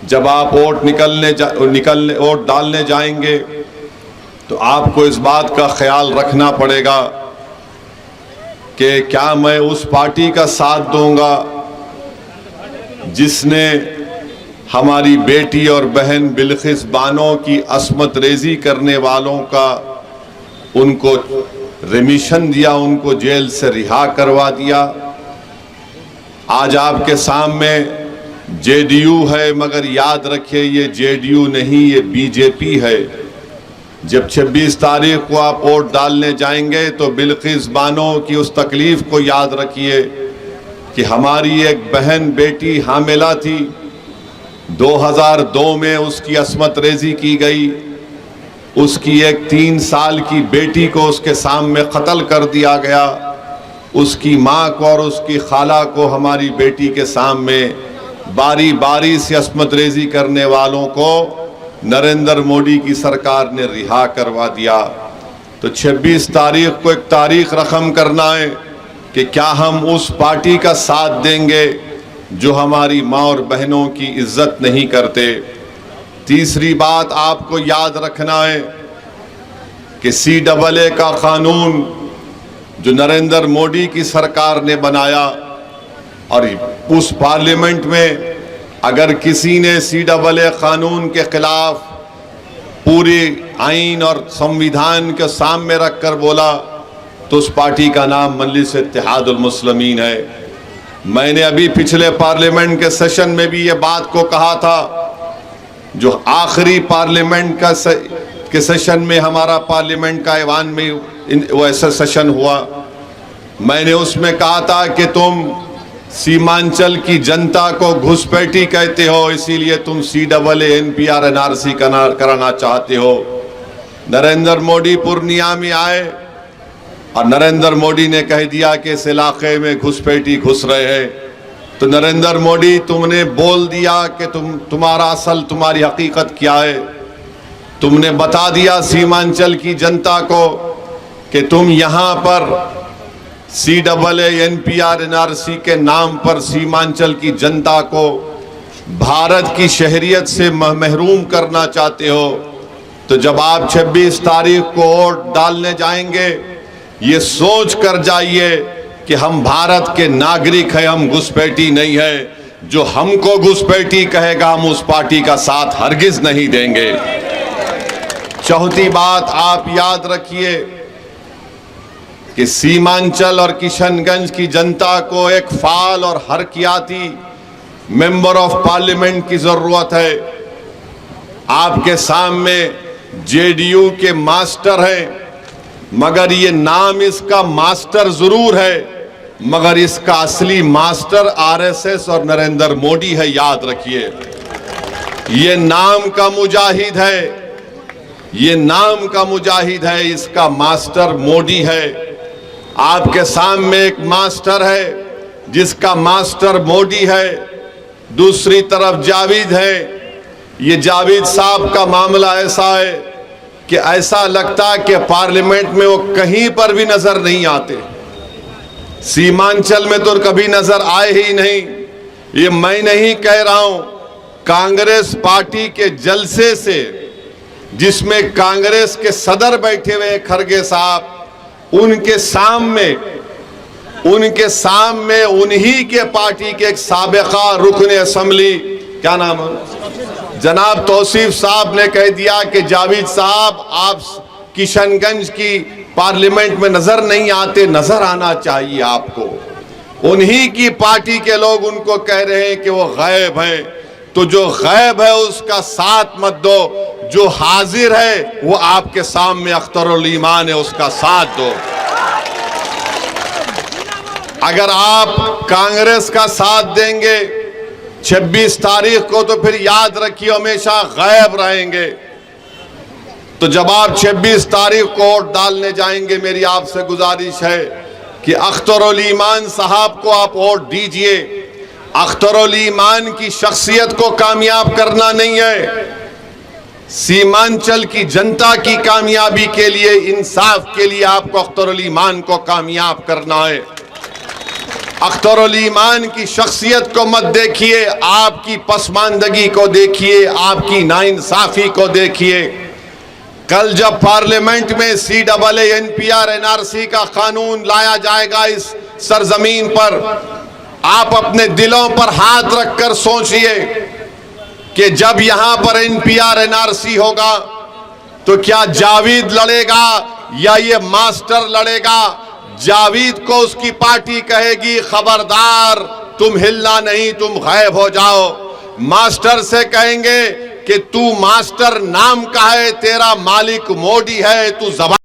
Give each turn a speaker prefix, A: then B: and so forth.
A: जब आप वोट डालने जाएंगे तो आपको इस बात का ख्याल रखना पड़ेगा कि क्या मैं उस पार्टी का साथ दूंगा जिसने हमारी बेटी और बहन बिल्किस बानो की अस्मत रेजी करने वालों का उनको रिमिशन दिया, उनको जेल से रिहा करवा दिया। आज आपके सामने जेडीयू है, मगर याद रखिए ये जेडीयू नहीं, ये बीजेपी है। जब 26 तारीख को आप वोट डालने जाएंगे तो बिल्किस बानो की उस तकलीफ को याद रखिए कि हमारी एक बहन बेटी हामिला थी, 2002 में उसकी अस्मत रेजी की गई। उसकी एक 3 साल की बेटी को उसके सामने कत्ल कर दिया गया। उसकी माँ को और उसकी खाला को हमारी बेटी के सामने बारी बारी से अस्मत रेजी करने वालों को नरेंद्र मोदी की सरकार ने रिहा करवा दिया। तो 26 तारीख को एक तारीख रकम करना है कि क्या हम उस पार्टी का साथ देंगे जो हमारी माँ और बहनों की इज्जत नहीं करते। तीसरी बात आपको याद रखना है कि CAA का कानून जो नरेंद्र मोदी की सरकार ने बनाया, और उस पार्लियामेंट में अगर किसी ने CAA कानून के खिलाफ पूरी आइन और संविधान के सामने रखकर बोला तो उस पार्टी का नाम मजलिस इत्तेहादुल मुस्लिमीन है। मैंने अभी पिछले पार्लियामेंट के सेशन में भी ये बात को कहा था, जो आखिरी पार्लियामेंट के सेशन में हमारा पार्लियामेंट का ऐवान में वो ऐसा सेशन हुआ, मैंने उसमें कहा था कि तुम सीमांचल की जनता को घुसपैठी कहते हो, इसीलिए तुम CAA NPR NRC कराना चाहते हो। नरेंद्र मोदी पूर्णिया में आए और नरेंद्र मोदी ने कह दिया कि इस इलाके में घुसपैठी घुस रहे हैं। तो नरेंद्र मोदी तुमने बोल दिया कि तुम्हारी हकीकत क्या है। तुमने बता दिया सीमांचल की जनता को कि तुम यहाँ पर CAA NPR NRC के नाम पर सीमांचल की जनता को भारत की शहरियत से महरूम करना चाहते हो। तो जब आप 26 तारीख को वोट डालने जाएंगे, ये सोच कर जाइए कि हम भारत के नागरिक हैं, हम घुसपैठी नहीं है। जो हमको घुसपैठी कहेगा हम उस पार्टी का साथ हरगिज नहीं देंगे। चौथी बात आप याद रखिए कि सीमांचल और किशनगंज की जनता को एक फाल और हरकियाती मेंबर ऑफ पार्लियामेंट की जरूरत है। आपके सामने जेडीयू के मास्टर हैं, मगर ये नाम इसका मास्टर जरूर है, मगर इसका असली मास्टर आरएसएस और नरेंद्र मोदी है। याद रखिए, ये नाम का मुजाहिद है, ये नाम का मुजाहिद है, इसका मास्टर मोदी है। आपके सामने एक मास्टर है जिसका मास्टर मोदी है, दूसरी तरफ जावेद है। ये जावेद साहब का मामला ऐसा है कि ऐसा लगता है कि पार्लियामेंट में वो कहीं पर भी नजर नहीं आते। सीमांचल में तो कभी नजर आए ही नहीं। ये मैं नहीं कह रहा हूं, कांग्रेस पार्टी के जलसे से, जिसमें कांग्रेस के सदर बैठे हुए खरगे साहब, उनके सामने उन्हीं के पार्टी के एक साबिका रुकने असेंबली, क्या नाम है, जनाब तौसीफ साहब ने कह दिया कि जावेद साहब आप किशनगंज की पार्लियामेंट में नजर नहीं आते, नजर आना चाहिए आपको। उन्हीं की पार्टी के लोग उनको कह रहे हैं कि वो गायब है। तो जो गायब है उसका साथ मत दो, जो हाजिर है वो आपके सामने अख्तरुल ईमान है, उसका साथ दो। अगर आप कांग्रेस का साथ देंगे 26 तारीख को, तो फिर याद रखिए हमेशा गायब रहेंगे। तो जब आप 26 तारीख को वोट डालने जाएंगे, मेरी आपसे गुजारिश है कि अख्तरुल ईमान साहब को आप वोट दीजिए। अख्तरुल ईमान की शख्सियत को कामयाब करना नहीं है, सीमांचल की जनता की कामयाबी के लिए, इंसाफ के लिए आपको अख्तरुल ईमान को कामयाब करना है। अख्तरुल ईमान की शख्सियत को मत देखिए, आपकी पसमानदगी को देखिए, आपकी नाइंसाफी को देखिए। कल जब पार्लियामेंट में CAA NPR NRC का कानून लाया जाएगा इस सरजमीन पर, आप अपने दिलों पर हाथ रखकर सोचिए कि जब यहां पर NPR NRC होगा तो क्या जावेद लड़ेगा या ये मास्टर लड़ेगा? जावेद को उसकी पार्टी कहेगी खबरदार, तुम हिलना नहीं, तुम गायब हो जाओ। मास्टर से कहेंगे कि तू मास्टर नाम का है, तेरा मालिक मोदी है, तू जबान